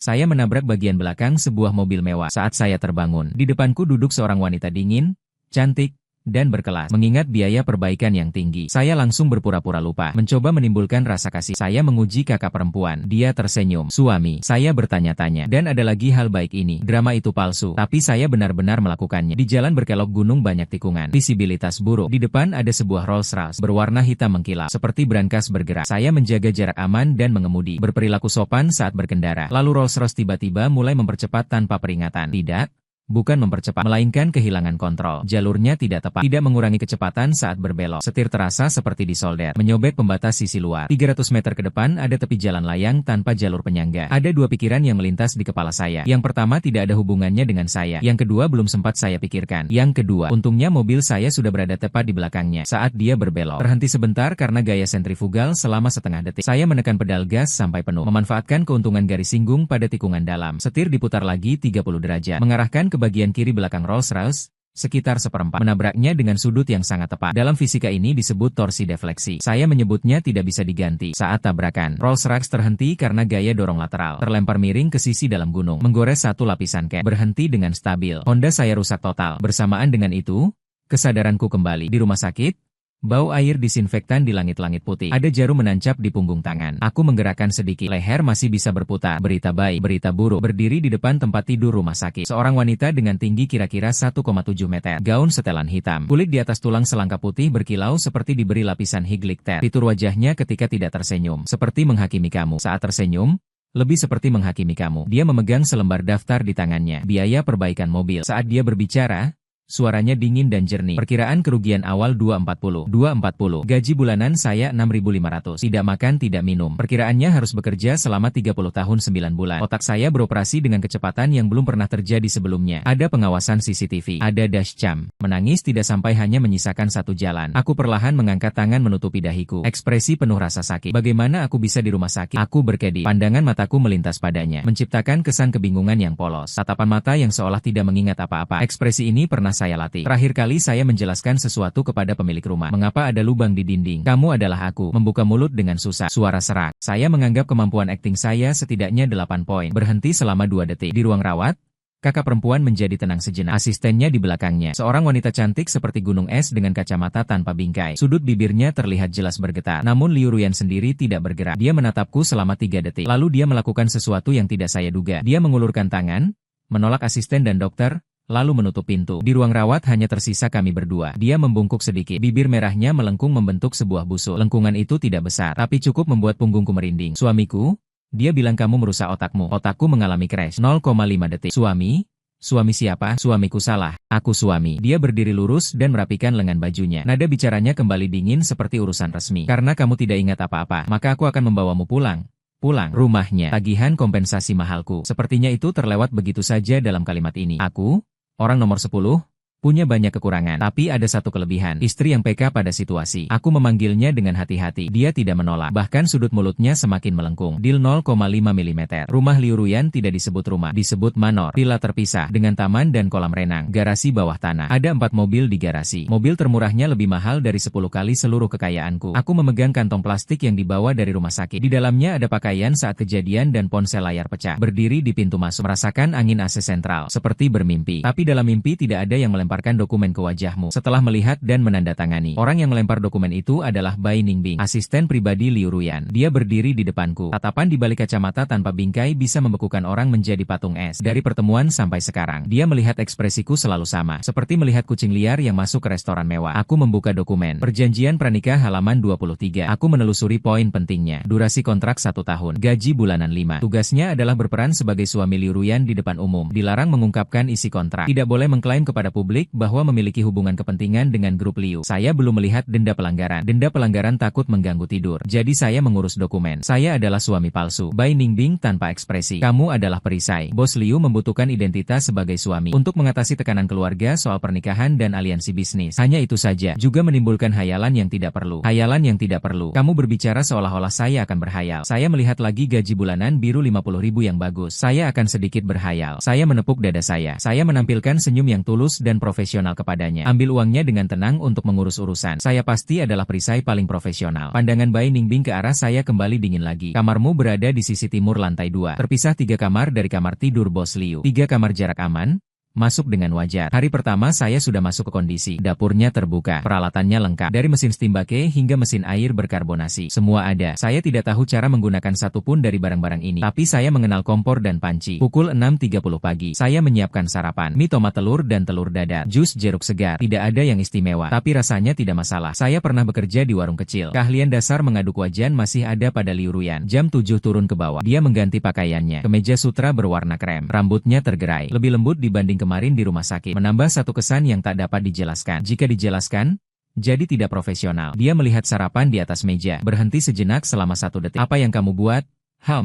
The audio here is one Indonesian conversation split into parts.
Saya menabrak bagian belakang sebuah mobil mewah saat saya terbangun. Di depanku duduk seorang wanita dingin, cantik, dan berkelas. Mengingat biaya perbaikan yang tinggi, saya langsung berpura-pura lupa. Mencoba menimbulkan rasa kasih. Saya menguji kakak perempuan. Dia tersenyum. Suami. Saya bertanya-tanya. Dan ada lagi hal baik ini. Drama itu palsu. Tapi saya benar-benar melakukannya. Di jalan berkelok gunung banyak tikungan. Visibilitas buruk. Di depan ada sebuah Rolls Royce berwarna hitam mengkilap. Seperti brankas bergerak. Saya menjaga jarak aman dan mengemudi. Berperilaku sopan saat berkendara. Lalu Rolls Royce tiba-tiba mulai mempercepat tanpa peringatan. Tidak. Bukan mempercepat, melainkan kehilangan kontrol. Jalurnya tidak tepat, tidak mengurangi kecepatan saat berbelok. Setir terasa seperti disolder, menyobek pembatas sisi luar. 300 meter ke depan ada tepi jalan layang tanpa jalur penyangga. Ada dua pikiran yang melintas di kepala saya. Yang pertama tidak ada hubungannya dengan saya. Yang kedua belum sempat saya pikirkan. Yang kedua, untungnya mobil saya sudah berada tepat di belakangnya saat dia berbelok. Terhenti sebentar karena gaya sentrifugal selama setengah detik. Saya menekan pedal gas sampai penuh, memanfaatkan keuntungan garis singgung pada tikungan dalam. Setir diputar lagi 30 derajat, mengarahkan ke bagian kiri belakang Rolls Royce, sekitar seperempat, menabraknya dengan sudut yang sangat tepat. Dalam fisika ini disebut torsi defleksi. Saya menyebutnya tidak bisa diganti. Saat tabrakan, Rolls Royce terhenti karena gaya dorong lateral, terlempar miring ke sisi dalam gunung, menggores satu lapisan cap, berhenti dengan stabil. Honda saya rusak total. Bersamaan dengan itu, kesadaranku kembali. Di rumah sakit, bau air disinfektan di langit-langit putih. Ada jarum menancap di punggung tangan. Aku menggerakkan sedikit. Leher masih bisa berputar. Berita baik, berita buruk. Berdiri di depan tempat tidur rumah sakit. Seorang wanita dengan tinggi kira-kira 1,7 meter. Gaun setelan hitam. Kulit di atas tulang selangka putih berkilau seperti diberi lapisan higlikter. Fitur wajahnya ketika tidak tersenyum. Seperti menghakimi kamu. Saat tersenyum, lebih seperti menghakimi kamu. Dia memegang selembar daftar di tangannya. Biaya perbaikan mobil. Saat dia berbicara, suaranya dingin dan jernih. Perkiraan kerugian awal 240. Gaji bulanan saya 6.500. Tidak makan, tidak minum. Perkiraannya harus bekerja selama 30 tahun 9 bulan. Otak saya beroperasi dengan kecepatan yang belum pernah terjadi sebelumnya. Ada pengawasan CCTV. Ada dashcam. Menangis tidak sampai hanya menyisakan satu jalan. Aku perlahan mengangkat tangan menutupi dahiku. Ekspresi penuh rasa sakit. Bagaimana aku bisa di rumah sakit? Aku berkedip. Pandangan mataku melintas padanya, menciptakan kesan kebingungan yang polos. Tatapan mata yang seolah tidak mengingat apa-apa. Ekspresi ini pernah saya latih. Terakhir kali saya menjelaskan sesuatu kepada pemilik rumah. Mengapa ada lubang di dinding? Kamu adalah aku. Membuka mulut dengan susah. Suara serak. Saya menganggap kemampuan akting saya setidaknya 8 poin. Berhenti selama 2 detik. Di ruang rawat, kakak perempuan menjadi tenang sejenak. Asistennya di belakangnya. Seorang wanita cantik seperti gunung es dengan kacamata tanpa bingkai. Sudut bibirnya terlihat jelas bergetar. Namun Liu Ruyan sendiri tidak bergerak. Dia menatapku selama 3 detik. Lalu dia melakukan sesuatu yang tidak saya duga. Dia mengulurkan tangan, menolak asisten dan dokter, lalu menutup pintu. Di ruang rawat hanya tersisa kami berdua. Dia membungkuk sedikit. Bibir merahnya melengkung membentuk sebuah busuk. Lengkungan itu tidak besar, tapi cukup membuat punggungku merinding. Suamiku? Dia bilang kamu merusak otakmu. Otakku mengalami crash. 0,5 detik. Suami? Suami siapa? Suamiku salah. Aku suami. Dia berdiri lurus dan merapikan lengan bajunya. Nada bicaranya kembali dingin seperti urusan resmi. Karena kamu tidak ingat apa-apa, maka aku akan membawamu pulang. Pulang. Rumahnya. Tagihan kompensasi mahalku. Sepertinya itu terlewat begitu saja dalam kalimat ini. Aku? Orang nomor 10, punya banyak kekurangan, tapi ada satu kelebihan, istri yang peka pada situasi. Aku memanggilnya dengan hati-hati, dia tidak menolak, bahkan sudut mulutnya semakin melengkung. Deal 0,5 mm. Rumah Liu Ruyan tidak disebut rumah, disebut manor. Villa terpisah, dengan taman dan kolam renang, garasi bawah tanah. Ada 4 mobil di garasi. Mobil termurahnya lebih mahal dari 10 kali seluruh kekayaanku. Aku memegang kantong plastik yang dibawa dari rumah sakit. Di dalamnya ada pakaian saat kejadian dan ponsel layar pecah. Berdiri di pintu masuk, merasakan angin AC sentral, seperti bermimpi. Tapi dalam mimpi tidak ada yang melemparkan dokumen ke wajahmu. Setelah melihat dan menandatangani, orang yang melempar dokumen itu adalah Bai Ningbing, asisten pribadi Liu Ruyan. Dia berdiri di depanku. Tatapan di balik kacamata tanpa bingkai bisa membekukan orang menjadi patung es. Dari pertemuan sampai sekarang, dia melihat ekspresiku selalu sama, seperti melihat kucing liar yang masuk ke restoran mewah. Aku membuka dokumen. Perjanjian pranikah halaman 23. Aku menelusuri poin pentingnya. Durasi kontrak 1 tahun. Gaji bulanan 5. Tugasnya adalah berperan sebagai suami Liu Ruyan di depan umum. Dilarang mengungkapkan isi kontrak. Tidak boleh mengklaim kepada publik bahwa memiliki hubungan kepentingan dengan grup Liu. Saya belum melihat denda pelanggaran. Denda pelanggaran takut mengganggu tidur. Jadi saya mengurus dokumen. Saya adalah suami palsu. Bai Ningbing tanpa ekspresi. Kamu adalah perisai. Bos Liu membutuhkan identitas sebagai suami untuk mengatasi tekanan keluarga soal pernikahan dan aliansi bisnis. Hanya itu saja. Juga menimbulkan hayalan yang tidak perlu. Hayalan yang tidak perlu. Kamu berbicara seolah-olah saya akan berhayal. Saya melihat lagi gaji bulanan biru 50.000 yang bagus. Saya akan sedikit berhayal. Saya menepuk dada saya. Saya menampilkan senyum yang tulus dan profesional kepadanya. Ambil uangnya dengan tenang untuk mengurus urusan. Saya pasti adalah perisai paling profesional. Pandangan Bai Ningbing ke arah saya kembali dingin lagi. Kamarmu berada di sisi timur lantai 2. Terpisah 3 kamar dari kamar tidur Bos Liu. 3 kamar jarak aman. Masuk dengan wajar. Hari pertama saya sudah masuk ke kondisi. Dapurnya terbuka. Peralatannya lengkap. Dari mesin stimbake hingga mesin air berkarbonasi. Semua ada. Saya tidak tahu cara menggunakan satupun dari barang-barang ini. Tapi saya mengenal kompor dan panci. Pukul 6.30 pagi. Saya menyiapkan sarapan. Mie tomat telur dan telur dadar. Jus jeruk segar. Tidak ada yang istimewa. Tapi rasanya tidak masalah. Saya pernah bekerja di warung kecil. Keahlian dasar mengaduk wajan masih ada pada Liu Ruyan. Jam 7 turun ke bawah. Dia mengganti pakaiannya. Kemeja sutra berwarna krem. Rambutnya tergerai. Lebih lembut dibanding kemarin di rumah sakit, menambah satu kesan yang tak dapat dijelaskan. Jika dijelaskan, jadi tidak profesional. Dia melihat sarapan di atas meja, berhenti sejenak selama 1 detik. Apa yang kamu buat?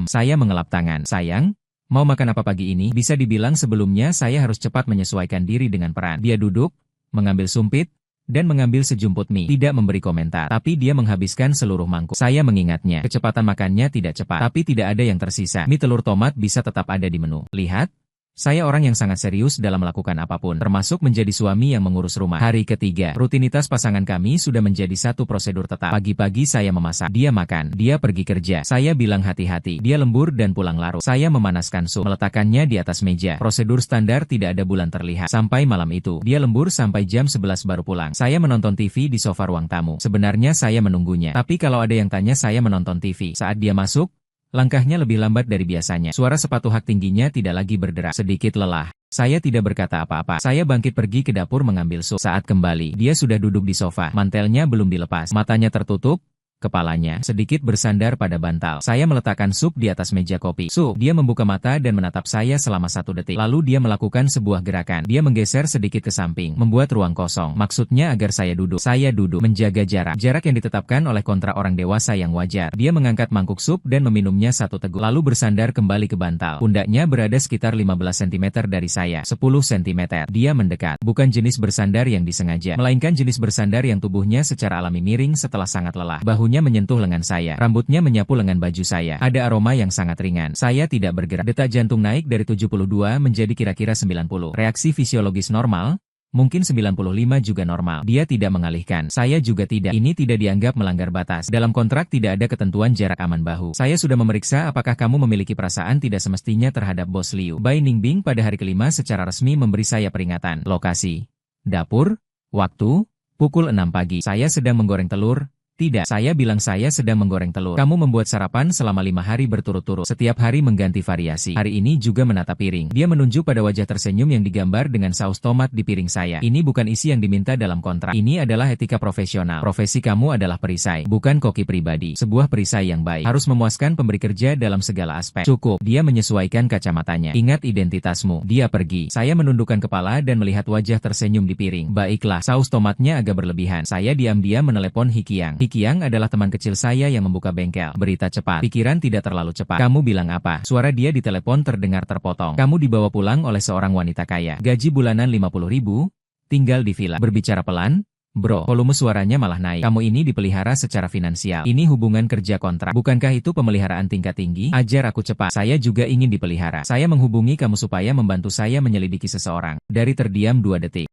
Saya mengelap tangan. Sayang, mau makan apa pagi ini? Bisa dibilang sebelumnya saya harus cepat menyesuaikan diri dengan peran. Dia duduk, mengambil sumpit, dan mengambil sejumput mie. Tidak memberi komentar, tapi dia menghabiskan seluruh mangkuk. Saya mengingatnya, kecepatan makannya tidak cepat, tapi tidak ada yang tersisa. Mie telur tomat bisa tetap ada di menu. Lihat. Saya orang yang sangat serius dalam melakukan apapun, termasuk menjadi suami yang mengurus rumah. Hari ketiga, rutinitas pasangan kami sudah menjadi satu prosedur tetap. Pagi-pagi saya memasak, dia makan, dia pergi kerja. Saya bilang hati-hati, dia lembur dan pulang larut. Saya memanaskan sup, meletakkannya di atas meja. Prosedur standar, tidak ada bulan terlihat. Sampai malam itu, dia lembur sampai jam 11 baru pulang. Saya menonton TV di sofa ruang tamu. Sebenarnya saya menunggunya, tapi kalau ada yang tanya saya menonton TV. Saat dia masuk, langkahnya lebih lambat dari biasanya. Suara sepatu hak tingginya tidak lagi berderak. Sedikit lelah. Saya tidak berkata apa-apa. Saya bangkit pergi ke dapur mengambil sup. Saat kembali, dia sudah duduk di sofa. Mantelnya belum dilepas. Matanya tertutup. Kepalanya sedikit bersandar pada bantal. Saya meletakkan sup di atas meja kopi. Sup. Dia membuka mata dan menatap saya selama 1 detik. Lalu dia melakukan sebuah gerakan. Dia menggeser sedikit ke samping, membuat ruang kosong. Maksudnya agar saya duduk. Saya duduk, menjaga jarak. Jarak yang ditetapkan oleh kontrak orang dewasa yang wajar. Dia mengangkat mangkuk sup dan meminumnya 1 teguk. Lalu bersandar kembali ke bantal. Pundaknya berada sekitar 15 cm dari saya. 10 cm. Dia mendekat. Bukan jenis bersandar yang disengaja, melainkan jenis bersandar yang tubuhnya secara alami miring setelah sangat lelah. Bahunya menyentuh lengan saya. Rambutnya menyapu lengan baju saya. Ada aroma yang sangat ringan. Saya tidak bergerak. Detak jantung naik dari 72 menjadi kira-kira 90. Reaksi fisiologis normal? Mungkin 95 juga normal. Dia tidak mengalihkan. Saya juga tidak. Ini tidak dianggap melanggar batas. Dalam kontrak tidak ada ketentuan jarak aman bahu. Saya sudah memeriksa apakah kamu memiliki perasaan tidak semestinya terhadap Bos Liu. Bai Ningbing pada hari kelima secara resmi memberi saya peringatan. Lokasi. Dapur. Waktu. Pukul 6 pagi. Saya sedang menggoreng telur. Tidak, saya bilang saya sedang menggoreng telur. Kamu membuat sarapan selama 5 hari berturut-turut. Setiap hari mengganti variasi. Hari ini juga menata piring. Dia menunjuk pada wajah tersenyum yang digambar dengan saus tomat di piring saya. Ini bukan isi yang diminta dalam kontrak. Ini adalah etika profesional. Profesi kamu adalah perisai, bukan koki pribadi. Sebuah perisai yang baik harus memuaskan pemberi kerja dalam segala aspek. Cukup. Dia menyesuaikan kacamatanya. Ingat identitasmu. Dia pergi. Saya menundukkan kepala dan melihat wajah tersenyum di piring. Baiklah, saus tomatnya agak berlebihan. Saya diam-diam menelepon Hikiang. Hikiang adalah teman kecil saya yang membuka bengkel. Berita cepat. Pikiran tidak terlalu cepat. Kamu bilang apa? Suara dia di telepon terdengar terpotong. Kamu dibawa pulang oleh seorang wanita kaya. Gaji bulanan 50.000. Tinggal di villa. Berbicara pelan. Bro, volume suaranya malah naik. Kamu ini dipelihara secara finansial. Ini hubungan kerja kontrak. Bukankah itu pemeliharaan tingkat tinggi? Ajar aku cepat. Saya juga ingin dipelihara. Saya menghubungi kamu supaya membantu saya menyelidiki seseorang. Dari terdiam 2 detik.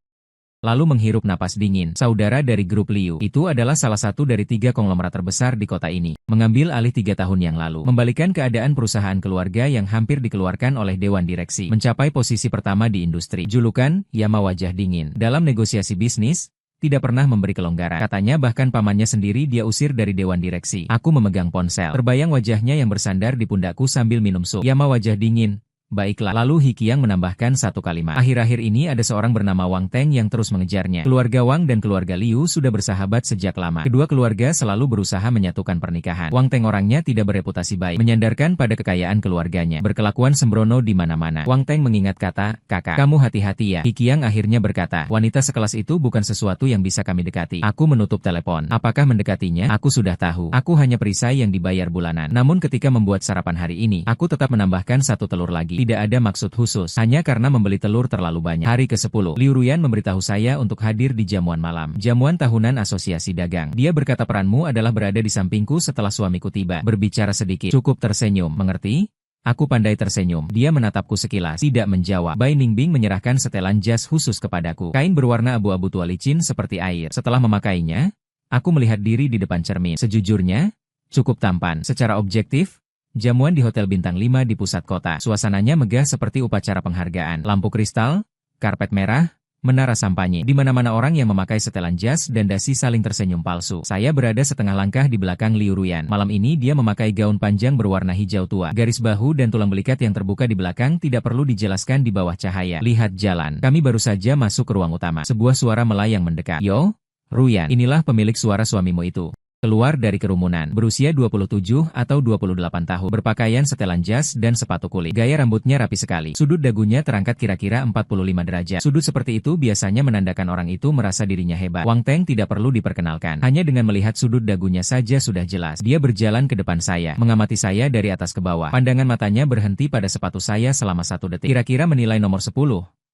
Lalu menghirup napas dingin. Saudara dari grup Liu, itu adalah salah satu dari 3 konglomerat terbesar di kota ini. Mengambil alih 3 tahun yang lalu. Membalikan keadaan perusahaan keluarga yang hampir dikeluarkan oleh Dewan Direksi. Mencapai posisi pertama di industri. Julukan, Yama Wajah Dingin. Dalam negosiasi bisnis, tidak pernah memberi kelonggaran. Katanya bahkan pamannya sendiri dia usir dari Dewan Direksi. Aku memegang ponsel. Terbayang wajahnya yang bersandar di pundakku sambil minum sup. Yama Wajah Dingin. Baiklah, lalu Hikiang menambahkan 1 kalimat. Akhir-akhir ini ada seorang bernama Wang Teng yang terus mengejarnya. Keluarga Wang dan keluarga Liu sudah bersahabat sejak lama. Kedua keluarga selalu berusaha menyatukan pernikahan. Wang Teng orangnya tidak bereputasi baik, menyandarkan pada kekayaan keluarganya. Berkelakuan sembrono di mana-mana. Wang Teng mengingat kata, kakak, kamu hati-hati ya. Hikiang akhirnya berkata, wanita sekelas itu bukan sesuatu yang bisa kami dekati. Aku menutup telepon. Apakah mendekatinya? Aku sudah tahu. Aku hanya perisai yang dibayar bulanan. Namun ketika membuat sarapan hari ini, aku tetap menambahkan 1 telur lagi. Tidak ada maksud khusus, hanya karena membeli telur terlalu banyak. Hari ke-10, Liu Ruyan memberitahu saya untuk hadir di jamuan malam. Jamuan tahunan Asosiasi Dagang. Dia berkata peranmu adalah berada di sampingku setelah suamiku tiba. Berbicara sedikit, cukup tersenyum, mengerti? Aku pandai tersenyum. Dia menatapku sekilas, tidak menjawab. Bai Ningbing menyerahkan setelan jas khusus kepadaku. Kain berwarna abu-abu tua licin seperti air. Setelah memakainya, aku melihat diri di depan cermin. Sejujurnya, cukup tampan. Secara objektif, jamuan di Hotel Bintang 5 di pusat kota. Suasananya megah seperti upacara penghargaan. Lampu kristal, karpet merah, menara sampanye. Di mana-mana orang yang memakai setelan jas dan dasi saling tersenyum palsu. Saya berada setengah langkah di belakang Liu Ruyan. Malam ini dia memakai gaun panjang berwarna hijau tua. Garis bahu dan tulang belikat yang terbuka di belakang tidak perlu dijelaskan di bawah cahaya. Lihat jalan. Kami baru saja masuk ke ruang utama. Sebuah suara melayang mendekat. Yo, Ruyan, inilah pemilik suara suamimu itu. Keluar dari kerumunan, berusia 27 atau 28 tahun, berpakaian setelan jas dan sepatu kulit. Gaya rambutnya rapi sekali. Sudut dagunya terangkat kira-kira 45 derajat. Sudut seperti itu biasanya menandakan orang itu merasa dirinya hebat. Wang Teng tidak perlu diperkenalkan. Hanya dengan melihat sudut dagunya saja sudah jelas. Dia berjalan ke depan saya, mengamati saya dari atas ke bawah. Pandangan matanya berhenti pada sepatu saya selama 1 detik. Kira-kira menilai nomor 10.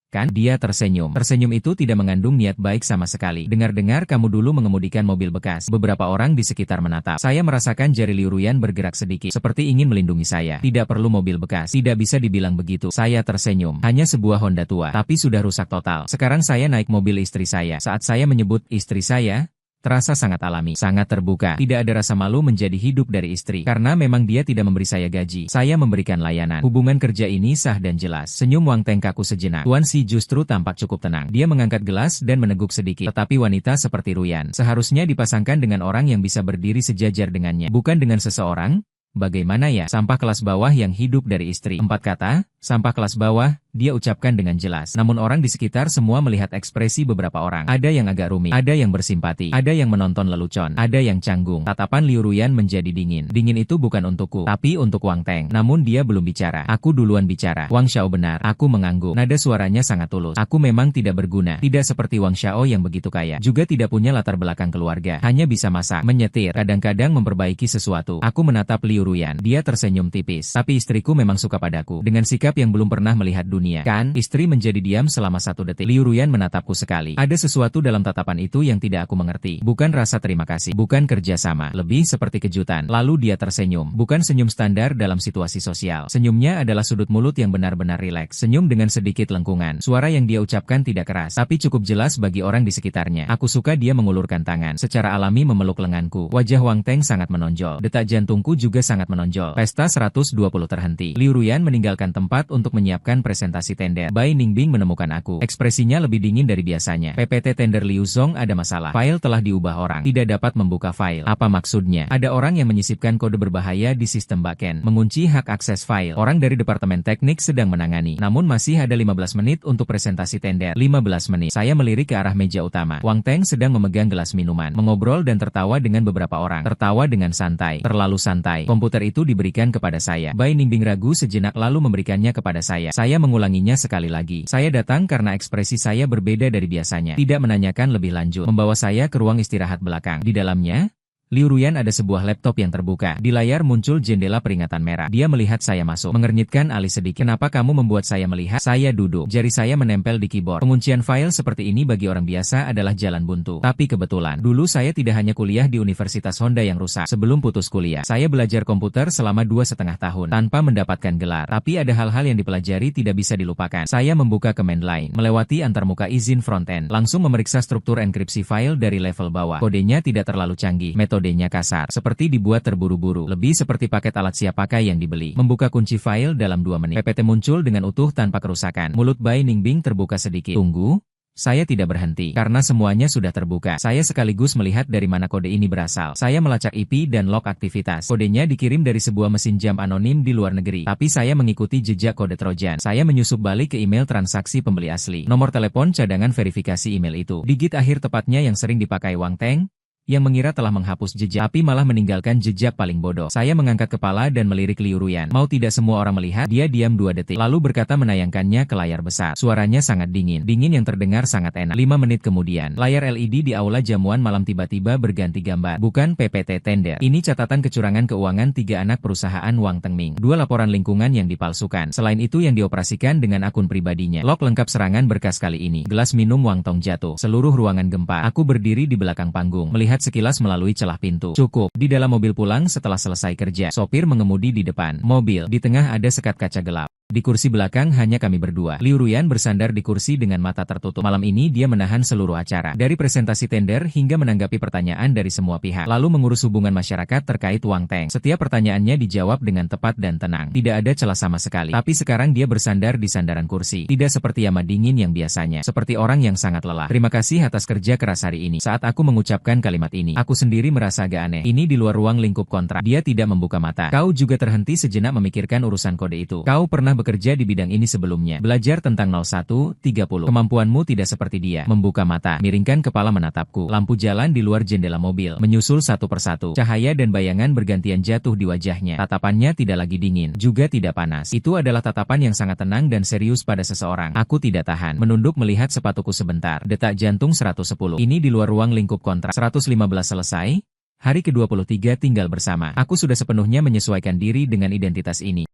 Kan? Dia tersenyum. Tersenyum itu tidak mengandung niat baik sama sekali. Dengar-dengar kamu dulu mengemudikan mobil bekas. Beberapa orang di sekitar menatap. Saya merasakan jari Liu Ruyan bergerak sedikit, seperti ingin melindungi saya. Tidak perlu mobil bekas. Tidak bisa dibilang begitu. Saya tersenyum. Hanya sebuah Honda tua, tapi sudah rusak total. Sekarang saya naik mobil istri saya. Saat saya menyebut istri saya, terasa sangat alami, sangat terbuka. Tidak ada rasa malu menjadi hidup dari istri. Karena memang dia tidak memberi saya gaji. Saya memberikan layanan. Hubungan kerja ini sah dan jelas. Senyum Wang Teng kaku sejenak. Tuan Si justru tampak cukup tenang. Dia mengangkat gelas dan meneguk sedikit. Tetapi wanita seperti Ruyan seharusnya dipasangkan dengan orang yang bisa berdiri sejajar dengannya. Bukan dengan seseorang. Bagaimana ya? Sampah kelas bawah yang hidup dari istri. 4 kata, sampah kelas bawah, dia ucapkan dengan jelas. Namun orang di sekitar semua melihat ekspresi beberapa orang. Ada yang agak rumit, ada yang bersimpati, ada yang menonton lelucon, ada yang canggung. Tatapan Liu Ruyan menjadi dingin. Dingin itu bukan untukku, tapi untuk Wang Teng. Namun dia belum bicara. Aku duluan bicara. Wang Xiao benar. Aku mengangguk. Nada suaranya sangat tulus. Aku memang tidak berguna. Tidak seperti Wang Xiao yang begitu kaya. Juga tidak punya latar belakang keluarga. Hanya bisa masak, menyetir, kadang-kadang memperbaiki sesuatu. Aku menatap Liu Ruyan. Dia tersenyum tipis. Tapi istriku memang suka padaku. Dengan sikap yang belum pernah melihat dunia. Kan? Istri menjadi diam selama 1 detik. Liu Ruyan menatapku sekali. Ada sesuatu dalam tatapan itu yang tidak aku mengerti. Bukan rasa terima kasih. Bukan kerjasama. Lebih seperti kejutan. Lalu dia tersenyum. Bukan senyum standar dalam situasi sosial. Senyumnya adalah sudut mulut yang benar-benar rileks. Senyum dengan sedikit lengkungan. Suara yang dia ucapkan tidak keras. Tapi cukup jelas bagi orang di sekitarnya. Aku suka dia mengulurkan tangan. Secara alami memeluk lenganku. Wajah Wang Teng sangat menonjol. Detak jantungku juga sangat menonjol. Pesta 120 terhenti. Liu Ruyan meninggalkan tempat untuk menyiapkan presentasi tender. Bai Ningbing menemukan aku. Ekspresinya lebih dingin dari biasanya. PPT tender Liu Zong ada masalah. File telah diubah orang. Tidak dapat membuka file. Apa maksudnya? Ada orang yang menyisipkan kode berbahaya di sistem backend. Mengunci hak akses file. Orang dari Departemen Teknik sedang menangani. Namun masih ada 15 menit untuk presentasi tender. 15 menit. Saya melirik ke arah meja utama. Wang Teng sedang memegang gelas minuman. Mengobrol dan tertawa dengan beberapa orang. Tertawa dengan santai. Terlalu santai. Komputer itu diberikan kepada saya. Bai Ningbing ragu sejenak lalu memberikannya kepada saya. Saya mengulanginya sekali lagi. Saya datang karena ekspresi saya berbeda dari biasanya. Tidak menanyakan lebih lanjut. Membawa saya ke ruang istirahat belakang. Di dalamnya, Liu Ruyan ada sebuah laptop yang terbuka. Di layar muncul jendela peringatan merah. Dia melihat saya masuk. Mengernyitkan alis sedikit. Kenapa kamu membuat saya melihat? Saya duduk. Jari saya menempel di keyboard. Penguncian file seperti ini bagi orang biasa adalah jalan buntu. Tapi kebetulan, dulu saya tidak hanya kuliah di Universitas Honda yang rusak. Sebelum putus kuliah, saya belajar komputer selama 2,5 tahun. Tanpa mendapatkan gelar. Tapi ada hal-hal yang dipelajari tidak bisa dilupakan. Saya membuka command line. Melewati antarmuka izin frontend. Langsung memeriksa struktur enkripsi file dari level bawah. Kodenya tidak terlalu canggih. Metodenya kasar, seperti dibuat terburu-buru, lebih seperti paket alat siap pakai yang dibeli. Membuka kunci file dalam 2 menit. PPT muncul dengan utuh tanpa kerusakan. Mulut Bai Ningbing terbuka sedikit. Tunggu. Saya tidak berhenti, karena semuanya sudah terbuka. Saya sekaligus melihat dari mana kode ini berasal. Saya melacak IP dan log aktivitas. Kodenya dikirim dari sebuah mesin jam anonim di luar negeri. Tapi saya mengikuti jejak kode Trojan. Saya menyusup balik ke email transaksi pembeli asli. Nomor telepon cadangan verifikasi email itu. Digit akhir tepatnya yang sering dipakai Wang Teng, yang mengira telah menghapus jejak, tapi malah meninggalkan jejak paling bodoh. Saya mengangkat kepala dan melirik Liu Ruyan. Mau tidak semua orang melihat? Dia diam 2 detik, lalu berkata menayangkannya ke layar besar. Suaranya sangat dingin. Dingin yang terdengar sangat enak. 5 menit kemudian, layar LED di aula jamuan malam tiba-tiba berganti gambar. Bukan PPT tender. Ini catatan kecurangan keuangan 3 anak perusahaan Wang Tengming. 2 laporan lingkungan yang dipalsukan. Selain itu yang dioperasikan dengan akun pribadinya. Log lengkap serangan berkas kali ini. Gelas minum Wang Tong jatuh. Seluruh ruangan gempa. Aku berdiri di belakang panggung. Melihat melihat sekilas melalui celah pintu. Cukup. Di dalam mobil pulang setelah selesai kerja. Sopir mengemudi di depan mobil. Di tengah ada sekat kaca gelap. Di kursi belakang hanya kami berdua. Liu Ruyan bersandar di kursi dengan mata tertutup. Malam ini dia menahan seluruh acara. Dari presentasi tender hingga menanggapi pertanyaan dari semua pihak. Lalu mengurus hubungan masyarakat terkait Wang Teng. Setiap pertanyaannya dijawab dengan tepat dan tenang. Tidak ada celah sama sekali. Tapi sekarang dia bersandar di sandaran kursi. Tidak seperti Yama dingin yang biasanya. Seperti orang yang sangat lelah. Terima kasih atas kerja keras hari ini. Saat aku mengucapkan kalimat ini, aku sendiri merasa agak aneh. Ini di luar ruang lingkup kontrak. Dia tidak membuka mata. Kau juga terhenti sejenak memikirkan urusan kode itu. Kau pernah bekerja di bidang ini sebelumnya. Belajar tentang 0130. Kemampuanmu tidak seperti dia. Membuka mata, miringkan kepala menatapku. Lampu jalan di luar jendela mobil menyusul satu persatu. Cahaya dan bayangan bergantian jatuh di wajahnya. Tatapannya tidak lagi dingin, juga tidak panas. Itu adalah tatapan yang sangat tenang dan serius pada seseorang. Aku tidak tahan. Menunduk melihat sepatuku sebentar. Detak jantung 110. Ini di luar ruang lingkup kontrak. 115 selesai. Hari ke-23 tinggal bersama. Aku sudah sepenuhnya menyesuaikan diri dengan identitas ini.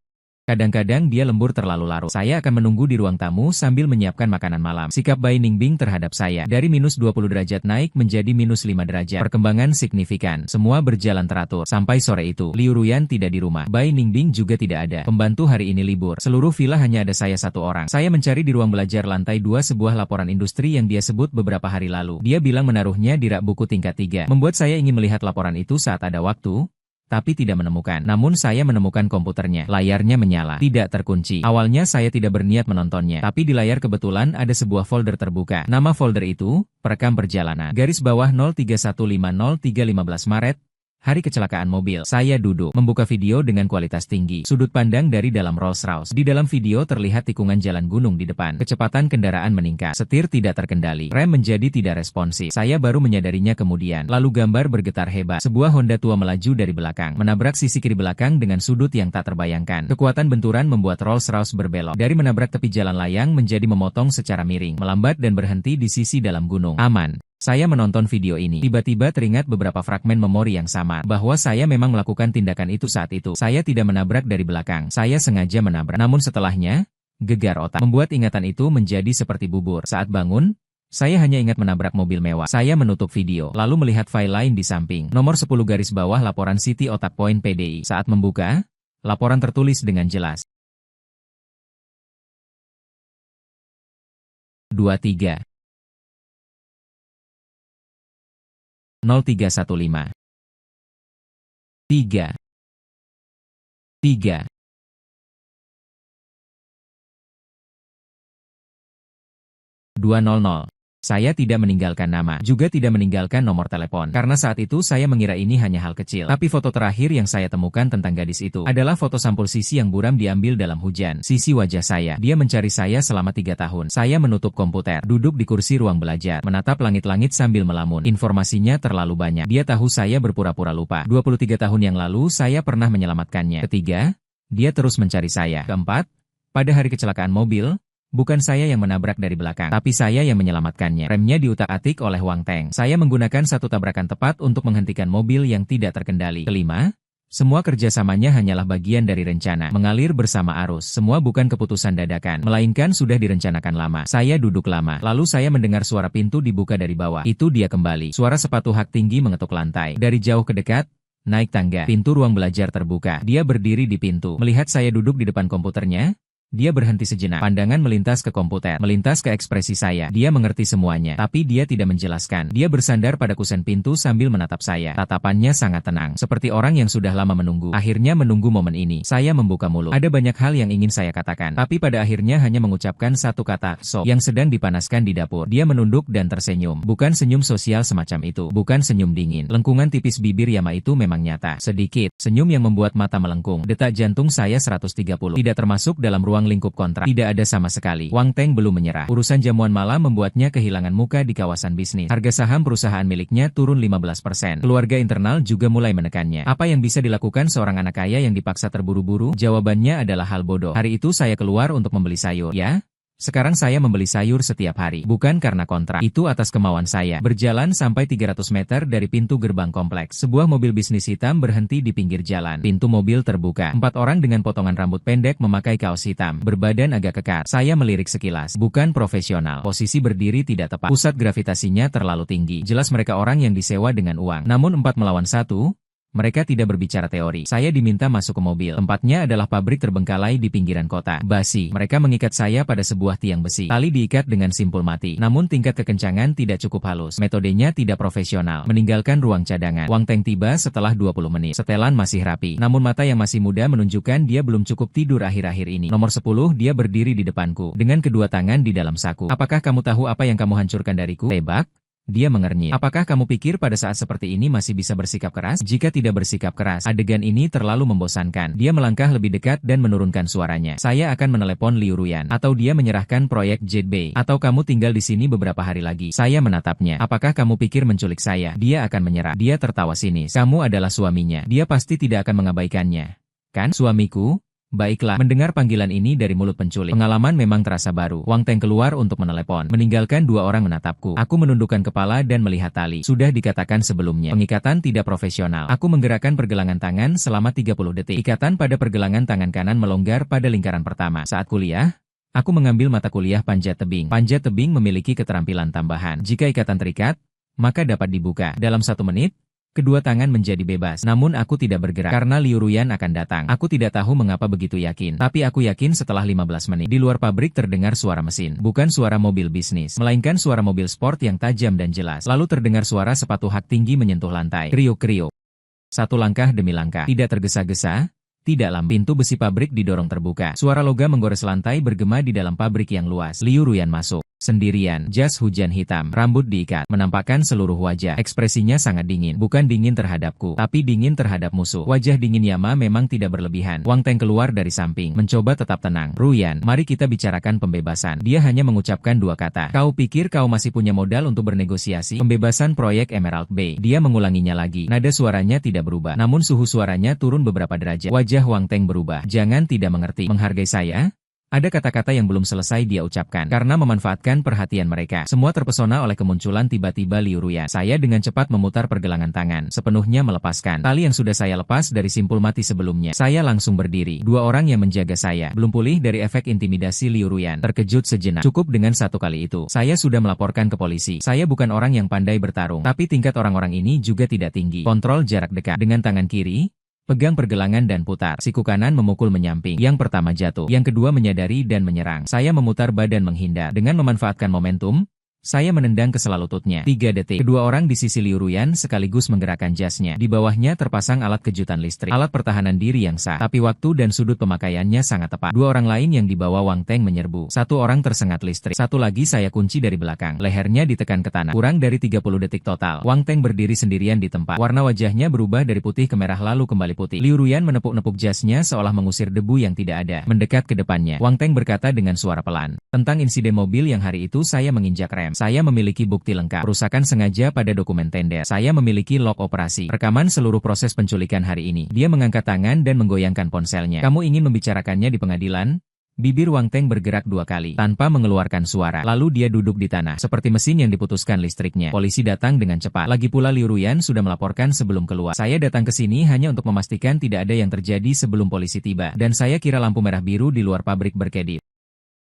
Kadang-kadang dia lembur terlalu larut. Saya akan menunggu di ruang tamu sambil menyiapkan makanan malam. Sikap Bai Ningbing terhadap saya dari minus 20 derajat naik menjadi minus 5 derajat. Perkembangan signifikan. Semua berjalan teratur. Sampai sore itu, Liu Ruyan tidak di rumah. Bai Ningbing juga tidak ada. Pembantu hari ini libur. Seluruh villa hanya ada saya satu orang. Saya mencari di ruang belajar lantai 2 sebuah laporan industri yang dia sebut beberapa hari lalu. Dia bilang menaruhnya di rak buku tingkat 3. Membuat saya ingin melihat laporan itu saat ada waktu. Tapi tidak menemukan. Namun saya menemukan komputernya. Layarnya menyala. Tidak terkunci. Awalnya saya tidak berniat menontonnya. Tapi di layar kebetulan ada sebuah folder terbuka. Nama folder itu, perekam perjalanan. Garis bawah 03150315 Maret. Hari kecelakaan mobil. Saya duduk, membuka video dengan kualitas tinggi. Sudut pandang dari dalam Rolls-Royce. Di dalam video terlihat tikungan jalan gunung di depan. Kecepatan kendaraan meningkat. Setir tidak terkendali. Rem menjadi tidak responsif. Saya baru menyadarinya kemudian. Lalu gambar bergetar hebat. Sebuah Honda tua melaju dari belakang. Menabrak sisi kiri belakang dengan sudut yang tak terbayangkan. Kekuatan benturan membuat Rolls-Royce berbelok. Dari menabrak tepi jalan layang menjadi memotong secara miring. Melambat dan berhenti di sisi dalam gunung. Aman. Saya menonton video ini. Tiba-tiba teringat beberapa fragmen memori yang sama. Bahwa saya memang melakukan tindakan itu saat itu. Saya tidak menabrak dari belakang. Saya sengaja menabrak. Namun setelahnya, gegar otak. Membuat ingatan itu menjadi seperti bubur. Saat bangun, saya hanya ingat menabrak mobil mewah. Saya menutup video. Lalu melihat file lain di samping. Nomor 10 garis bawah laporan City Otak Point PDI. Saat membuka, laporan tertulis dengan jelas. 23. 0315 3 3 200. Saya tidak meninggalkan nama, juga tidak meninggalkan nomor telepon. Karena saat itu saya mengira ini hanya hal kecil. Tapi foto terakhir yang saya temukan tentang gadis itu adalah foto sampul sisi yang buram diambil dalam hujan. Sisi wajah saya. Dia mencari saya selama 3 tahun. Saya menutup komputer, duduk di kursi ruang belajar, menatap langit-langit sambil melamun. Informasinya terlalu banyak. Dia tahu saya berpura-pura lupa. 23 tahun yang lalu saya pernah menyelamatkannya. Ketiga, dia terus mencari saya. Keempat, pada hari kecelakaan mobil, bukan saya yang menabrak dari belakang, tapi saya yang menyelamatkannya. Remnya diutak-atik oleh Wang Teng. Saya menggunakan satu tabrakan tepat untuk menghentikan mobil yang tidak terkendali. Kelima, semua kerjasamanya hanyalah bagian dari rencana. Mengalir bersama arus. Semua bukan keputusan dadakan, melainkan sudah direncanakan lama. Saya duduk lama. Lalu saya mendengar suara pintu dibuka dari bawah. Itu dia kembali. Suara sepatu hak tinggi mengetuk lantai. Dari jauh ke dekat, naik tangga. Pintu ruang belajar terbuka. Dia berdiri di pintu. Melihat saya duduk di depan komputernya, dia berhenti sejenak. Pandangan melintas ke komputer, melintas ke ekspresi saya. Dia mengerti semuanya, tapi dia tidak menjelaskan. Dia bersandar pada kusen pintu sambil menatap saya. Tatapannya sangat tenang, seperti orang yang sudah lama menunggu. Akhirnya menunggu momen ini. Saya membuka mulut. Ada banyak hal yang ingin saya katakan, tapi pada akhirnya hanya mengucapkan satu kata, "So," yang sedang dipanaskan di dapur. Dia menunduk dan tersenyum. Bukan senyum sosial semacam itu. Bukan senyum dingin. Lengkungan tipis bibir Yama itu memang nyata. Sedikit. Senyum yang membuat mata melengkung. Detak jantung saya 130. Tidak termasuk dalam ruang lingkup kontrak. Tidak ada sama sekali. Wang Teng belum menyerah. Urusan jamuan malam membuatnya kehilangan muka di kawasan bisnis. Harga saham perusahaan miliknya turun 15%. Keluarga internal juga mulai menekannya. Apa yang bisa dilakukan seorang anak kaya yang dipaksa terburu-buru? Jawabannya adalah hal bodoh. Hari itu saya keluar untuk membeli sayur. Ya? Sekarang saya membeli sayur setiap hari, bukan karena kontrak. Itu atas kemauan saya. Berjalan sampai 300 meter dari pintu gerbang kompleks. Sebuah mobil bisnis hitam berhenti di pinggir jalan. Pintu mobil terbuka. 4 orang dengan potongan rambut pendek memakai kaos hitam, berbadan agak kekat. Saya melirik sekilas. Bukan profesional. Posisi berdiri tidak tepat. Pusat gravitasinya terlalu tinggi. Jelas mereka orang yang disewa dengan uang. Namun 4 melawan 1. Mereka tidak berbicara teori. Saya diminta masuk ke mobil. Tempatnya adalah pabrik terbengkalai di pinggiran kota. Basi. Mereka mengikat saya pada sebuah tiang besi. Tali diikat dengan simpul mati. Namun tingkat kekencangan tidak cukup halus. Metodenya tidak profesional. Meninggalkan ruang cadangan. Wang Teng tiba setelah 20 menit. Setelan masih rapi. Namun mata yang masih muda menunjukkan dia belum cukup tidur akhir-akhir ini. Nomor 10, dia berdiri di depanku. Dengan kedua tangan di dalam saku. Apakah kamu tahu apa yang kamu hancurkan dariku? Tebak? Dia mengernyit. Apakah kamu pikir pada saat seperti ini masih bisa bersikap keras? Jika tidak bersikap keras, adegan ini terlalu membosankan. Dia melangkah lebih dekat dan menurunkan suaranya. Saya akan menelepon Liu Ruyan. Atau dia menyerahkan proyek Jet Bay. Atau kamu tinggal di sini beberapa hari lagi. Saya menatapnya. Apakah kamu pikir menculik saya? Dia akan menyerah. Dia tertawa sinis. Kamu adalah suaminya. Dia pasti tidak akan mengabaikannya. Kan, suamiku? Baiklah, mendengar panggilan ini dari mulut penculik. Pengalaman memang terasa baru. Wang Teng keluar untuk menelepon. Meninggalkan 2 orang menatapku. Aku menundukkan kepala dan melihat tali. Sudah dikatakan sebelumnya. Pengikatan tidak profesional. Aku menggerakkan pergelangan tangan selama 30 detik. Ikatan pada pergelangan tangan kanan melonggar pada lingkaran pertama. Saat kuliah, aku mengambil mata kuliah panjat tebing. Panjat tebing memiliki keterampilan tambahan. Jika ikatan terikat, maka dapat dibuka. Dalam 1 menit, kedua tangan menjadi bebas. Namun aku tidak bergerak karena Liu Ruyan akan datang. Aku tidak tahu mengapa begitu yakin. Tapi aku yakin setelah 15 menit. Di luar pabrik terdengar suara mesin. Bukan suara mobil bisnis. Melainkan suara mobil sport yang tajam dan jelas. Lalu terdengar suara sepatu hak tinggi menyentuh lantai. Kriuk-kriuk. 1 langkah demi langkah. Tidak tergesa-gesa. Tidak lama. Pintu besi pabrik didorong terbuka. Suara logam menggores lantai bergema di dalam pabrik yang luas. Liu Ruyan masuk. Sendirian, jas hujan hitam, rambut diikat, menampakkan seluruh wajah. Ekspresinya sangat dingin, bukan dingin terhadapku, tapi dingin terhadap musuh. Wajah dingin Yama memang tidak berlebihan. Wang Teng keluar dari samping, mencoba tetap tenang. Ruyan, mari kita bicarakan pembebasan. Dia hanya mengucapkan 2 kata. Kau pikir kau masih punya modal untuk bernegosiasi? Pembebasan proyek Emerald Bay. Dia mengulanginya lagi. Nada suaranya tidak berubah, namun suhu suaranya turun beberapa derajat. Wajah Wang Teng berubah. Jangan tidak mengerti. Menghargai saya? Ada kata-kata yang belum selesai dia ucapkan. Karena memanfaatkan perhatian mereka. Semua terpesona oleh kemunculan tiba-tiba Liu Ruyan. Saya dengan cepat memutar pergelangan tangan. Sepenuhnya melepaskan tali yang sudah saya lepas dari simpul mati sebelumnya. Saya langsung berdiri. 2 orang yang menjaga saya. Belum pulih dari efek intimidasi Liu Ruyan. Terkejut sejenak. Cukup dengan 1 kali itu. Saya sudah melaporkan ke polisi. Saya bukan orang yang pandai bertarung. Tapi tingkat orang-orang ini juga tidak tinggi. Kontrol jarak dekat. Dengan tangan kiri, pegang pergelangan dan putar. Siku kanan memukul menyamping. Yang pertama jatuh. Yang kedua menyadari dan menyerang. Saya memutar badan menghindar. Dengan memanfaatkan momentum, saya menendang ke sela lututnya. 3 detik. Kedua orang di sisi Liu Ruyan sekaligus menggerakkan jasnya. Di bawahnya terpasang alat kejutan listrik. Alat pertahanan diri yang sah. Tapi waktu dan sudut pemakaiannya sangat tepat. 2 orang lain yang dibawa Wang Teng menyerbu. 1 orang tersengat listrik. 1 lagi saya kunci dari belakang. Lehernya ditekan ke tanah. Kurang dari 30 detik total. Wang Teng berdiri sendirian di tempat. Warna wajahnya berubah dari putih ke merah lalu kembali putih. Liu Ruyan menepuk-nepuk jasnya seolah mengusir debu yang tidak ada. Mendekat ke depannya. Wang Teng berkata dengan suara pelan. Tentang insiden mobil yang hari itu saya menginjak rem. Saya memiliki bukti lengkap. Perusakan sengaja pada dokumen tender. Saya memiliki log operasi. Rekaman seluruh proses penculikan hari ini. Dia mengangkat tangan dan menggoyangkan ponselnya. Kamu ingin membicarakannya di pengadilan? Bibir Wang Teng bergerak 2 kali, tanpa mengeluarkan suara. Lalu dia duduk di tanah, seperti mesin yang diputuskan listriknya. Polisi datang dengan cepat. Lagi pula Liu Ruyan sudah melaporkan sebelum keluar. Saya datang ke sini hanya untuk memastikan tidak ada yang terjadi sebelum polisi tiba. Dan saya kira lampu merah biru di luar pabrik berkedip.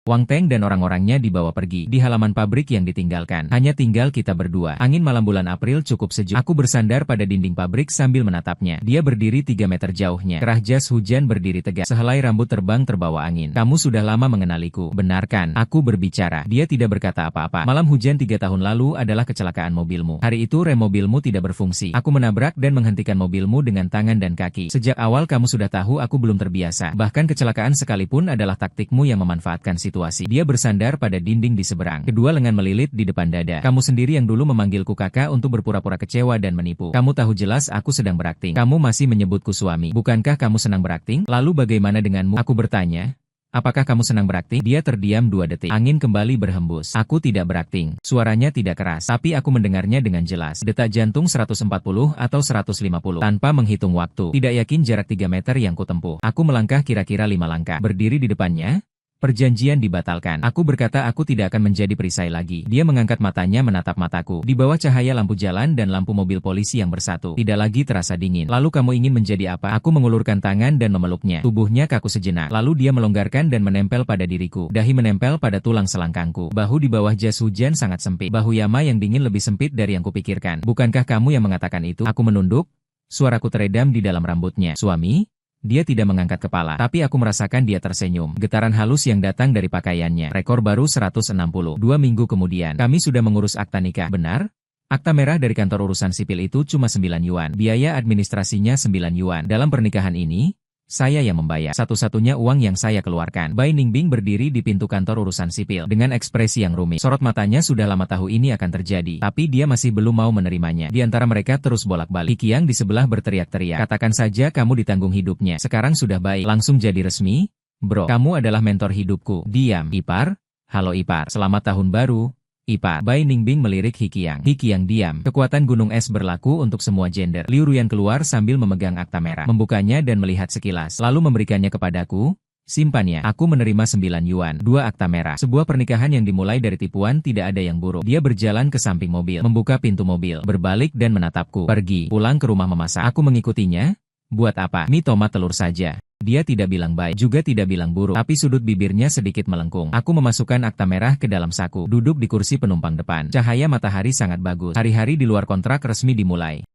Wang Teng dan orang-orangnya dibawa pergi. Di halaman pabrik yang ditinggalkan, hanya tinggal kita berdua. Angin malam bulan April cukup sejuk. Aku bersandar pada dinding pabrik sambil menatapnya. Dia berdiri 3 meter jauhnya. Kerah jas hujan berdiri tegak. Sehelai rambut terbang terbawa angin. Kamu sudah lama mengenaliku. Benarkan? Aku berbicara. Dia tidak berkata apa-apa. Malam hujan 3 tahun lalu adalah kecelakaan mobilmu. Hari itu rem mobilmu tidak berfungsi. Aku menabrak dan menghentikan mobilmu dengan tangan dan kaki. Sejak awal kamu sudah tahu aku belum terbiasa. Bahkan kecelakaan sekalipun adalah taktikmu yang memanfaatkan situasi. Dia bersandar pada dinding di seberang. Kedua lengan melilit di depan dada. Kamu sendiri yang dulu memanggilku kakak untuk berpura-pura kecewa dan menipu. Kamu tahu jelas aku sedang berakting. Kamu masih menyebutku suami. Bukankah kamu senang berakting? Lalu bagaimana denganmu? Aku bertanya. Apakah kamu senang berakting? Dia terdiam 2 detik. Angin kembali berhembus. Aku tidak berakting. Suaranya tidak keras, tapi aku mendengarnya dengan jelas. Detak jantung 140 atau 150. Tanpa menghitung waktu. Tidak yakin jarak 3 meter yang kutempuh. Aku melangkah kira-kira 5 langkah. Berdiri di depannya. Perjanjian dibatalkan. Aku berkata aku tidak akan menjadi perisai lagi. Dia mengangkat matanya menatap mataku. Di bawah cahaya lampu jalan dan lampu mobil polisi yang bersatu. Tidak lagi terasa dingin. Lalu kamu ingin menjadi apa? Aku mengulurkan tangan dan memeluknya. Tubuhnya kaku sejenak. Lalu dia melonggarkan dan menempel pada diriku. Dahi menempel pada tulang selangkangku. Bahu di bawah jas hujan sangat sempit. Bahu Yama yang dingin lebih sempit dari yang kupikirkan. Bukankah kamu yang mengatakan itu? Aku menunduk. Suaraku teredam di dalam rambutnya. Suami? Dia tidak mengangkat kepala, tapi aku merasakan dia tersenyum. Getaran halus yang datang dari pakaiannya. Rekor baru 160. 2 minggu kemudian, kami sudah mengurus akta nikah. Benar? Akta merah dari kantor urusan sipil itu cuma 9 yuan. Biaya administrasinya 9 yuan. Dalam pernikahan ini, saya yang membayar. Satu-satunya uang yang saya keluarkan. Bai Ningbing berdiri di pintu kantor urusan sipil dengan ekspresi yang rumit. Sorot matanya sudah lama tahu ini akan terjadi, tapi dia masih belum mau menerimanya. Di antara mereka terus bolak-balik. Kikiang di sebelah berteriak-teriak. Katakan saja kamu ditanggung hidupnya. Sekarang sudah baik. Langsung jadi resmi? Bro, kamu adalah mentor hidupku. Diam. Ipar? Halo Ipar. Selamat tahun baru. Ipar. Bai Ningbing melirik Hikiang. Hikiang diam. Kekuatan gunung es berlaku untuk semua gender. Liu Ruyan keluar sambil memegang akta merah. Membukanya dan melihat sekilas. Lalu memberikannya kepadaku. Simpannya. Aku menerima 9 yuan. 2 akta merah. Sebuah pernikahan yang dimulai dari tipuan tidak ada yang buruk. Dia berjalan ke samping mobil. Membuka pintu mobil. Berbalik dan menatapku. Pergi. Pulang ke rumah memasak. Aku mengikutinya. Buat apa? Mie tomat telur saja. Dia tidak bilang baik, juga tidak bilang buruk, tapi sudut bibirnya sedikit melengkung. Aku memasukkan akta merah ke dalam saku, duduk di kursi penumpang depan. Cahaya matahari sangat bagus. Hari-hari di luar kontrak resmi dimulai.